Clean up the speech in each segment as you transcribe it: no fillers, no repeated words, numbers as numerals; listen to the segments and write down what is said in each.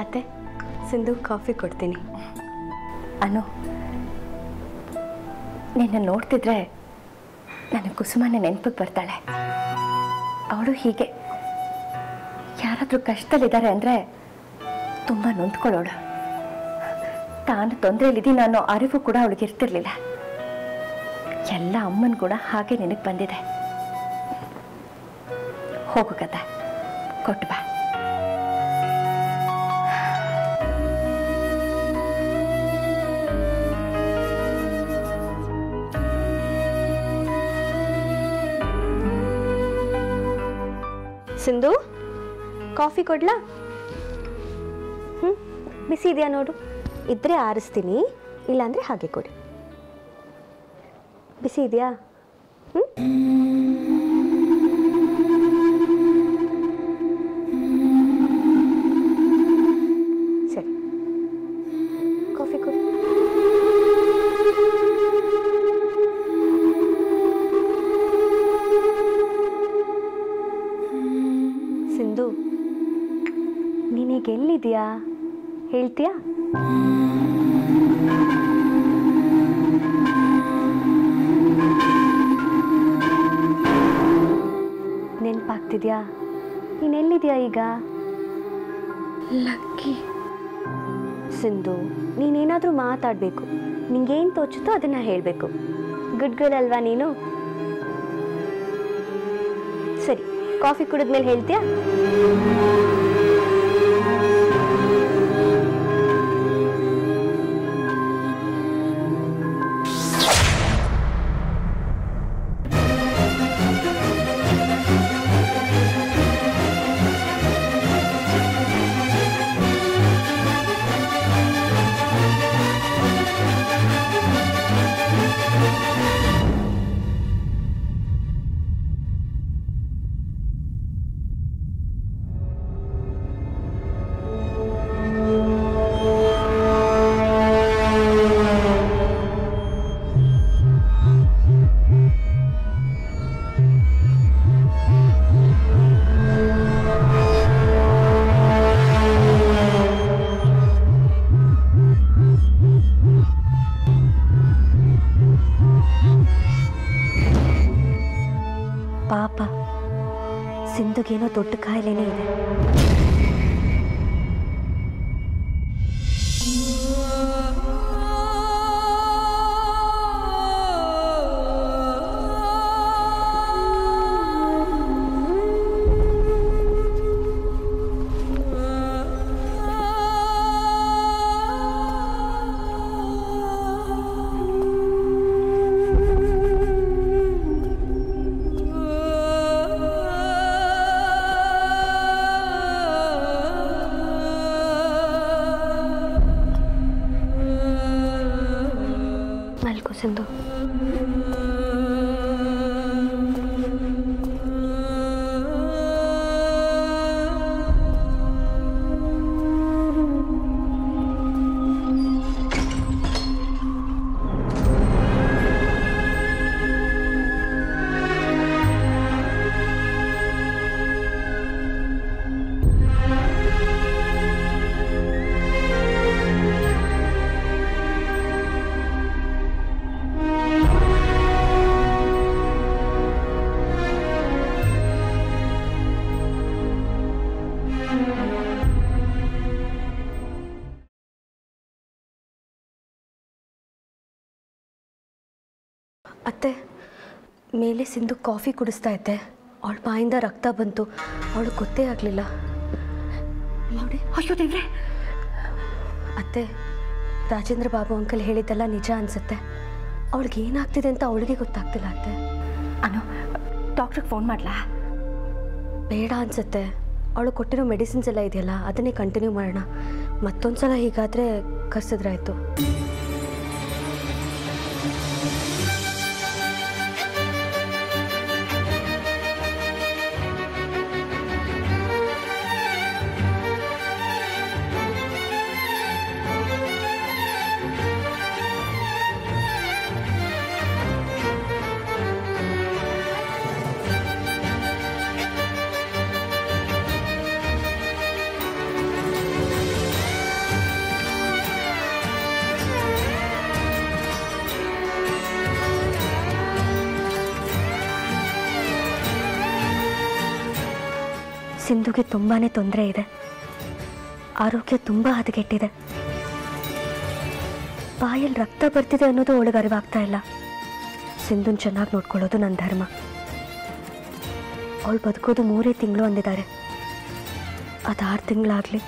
ಅತ್ತೆ ಸಿಂಧು ಕಾಫಿ ಕೊಡ್ತೀನಿ. ಅನು, ನಿನ್ನ ನೋಡ್ತಿದ್ರೆ ನನಗೆ ಕುಸುಮನೇ ನೆನಪಿಗೆ ಬರ್ತಾಳೆ. ಅವಳು ಹೀಗೆ ಯಾರಾದರೂ ಕಷ್ಟದಲ್ಲಿದ್ದಾರೆ ಅಂದರೆ ತುಂಬ ನೊಂದ್ಕೊಳ್ಳೋಳು. ತಾನು ತೊಂದರೆಯಲ್ಲಿದ್ದೀನಿ ಅನ್ನೋ ಅರಿವು ಕೂಡ ಅವಳಿಗೆ ಇರ್ತಿರ್ಲಿಲ್ಲ. ಎಲ್ಲ ಅಮ್ಮನ ಕೂಡ ಹಾಗೆ ನಿನಗೆ ಬಂದಿದೆ. ಹೋಗು ಕತೆ ಕೊಟ್ಟು ಬಾ. ಸಿಂಧು ಕಾಫಿ ಕೊಡ್ಲಾ? ಬಿಸಿ ಇದೆಯಾ ನೋಡು. ಇದ್ರೆ ಆರಿಸ್ತೀನಿ, ಇಲ್ಲಾಂದ್ರೆ ಹಾಗೆ ಕೊಡಿ. ಬಿಸಿ ಇದೆಯಾ? ಸರಿ, ಕಾಫಿ ಕೊಡಿ. ಸಿಂಧು, ನೀನೀಗ ಎಲ್ಲಿದೆಯಾ ಹೇಳ್ತೀಯಾ? ನೆನಪಾಗ್ತಿದ್ಯಾ? ನೀನೆಲ್ಲಿದೆಯಾ ಈಗ? ಲಕ್ಕಿ. ಸಿಂಧು, ನೀನೇನಾದರೂ ಮಾತಾಡಬೇಕು. ನಿಂಗೇನು ತೋಚುತ್ತೋ ಅದನ್ನು ಹೇಳಬೇಕು. ಗುಡ್ ಗರ್ಲ್ ಅಲ್ವಾ ನೀನು? ಸರಿ, ಕಾಫಿ ಕುಡಿದ್ಮೇಲೆ ಹೇಳ್ತೀಯಾ? ಪಾಪ, ಸಿಂಧುಗೇನೋ ದೊಡ್ಡ ಕಾಯಿಲೆನೇ ಇದೆ. ಮಲ್ಕೋ ಸಿಂಧು. ಅತ್ತೆ, ಮೇಲೆ ಸಿಂಧು ಕಾಫಿ ಕುಡಿಸ್ತಾ ಇದ್ದೆ. ಅವಳ ಬಾಯಿಂದ ರಕ್ತ ಬಂತು. ಅವಳು ಗೊತ್ತೇ ಆಗಲಿಲ್ಲ. ನೋಡಿ, ಅಯ್ಯೋ ದೇವ್ರೆ. ಅತ್ತೆ, ರಾಜೇಂದ್ರ ಬಾಬು ಅಂಕಲ್ ಹೇಳಿದ್ದೆಲ್ಲ ನಿಜ ಅನಿಸುತ್ತೆ. ಅವಳಿಗೆ ಏನಾಗ್ತಿದೆ ಅಂತ ಅವಳಿಗೆ ಗೊತ್ತಾಗ್ತಿಲ್ಲ ಅತ್ತೆ. ಅನು, ಡಾಕ್ಟ್ರಿಗೆ ಫೋನ್ ಮಾಡಲಾ? ಬೇಡ ಅನಿಸುತ್ತೆ. ಅವಳು ಕೊಟ್ಟಿರೋ ಮೆಡಿಸಿನ್ಸ್ ಎಲ್ಲ ಇದೆಯಲ್ಲ, ಅದನ್ನೇ ಕಂಟಿನ್ಯೂ ಮಾಡೋಣ. ಮತ್ತೊಂದು ಸಲ ಹೀಗಾದರೆ ಕರ್ಸಿದ್ರಾಯ್ತು. ಸಿಂಧುಗೆ ತುಂಬಾ ತೊಂದರೆ ಇದೆ, ಆರೋಗ್ಯ ತುಂಬ ಹದಗೆಟ್ಟಿದೆ. ಬಾಯಲ್ಲಿ ರಕ್ತ ಬರ್ತಿದೆ ಅನ್ನೋದು ಅವಳಿಗೆ ಅರಿವಾಗ್ತಾ ಇಲ್ಲ. ಸಿಂಧುನ್ ಚೆನ್ನಾಗಿ ನೋಡ್ಕೊಳ್ಳೋದು ನನ್ನ ಧರ್ಮ. ಅವಳು ಬದುಕೋದು 3 ತಿಂಗಳು ಅಂದಿದ್ದಾರೆ. ಅದು 6 ತಿಂಗಳಾಗಲಿ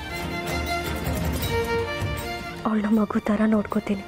ಅವಳನ್ನ ಮಗು ಥರ ನೋಡ್ಕೋತೀನಿ.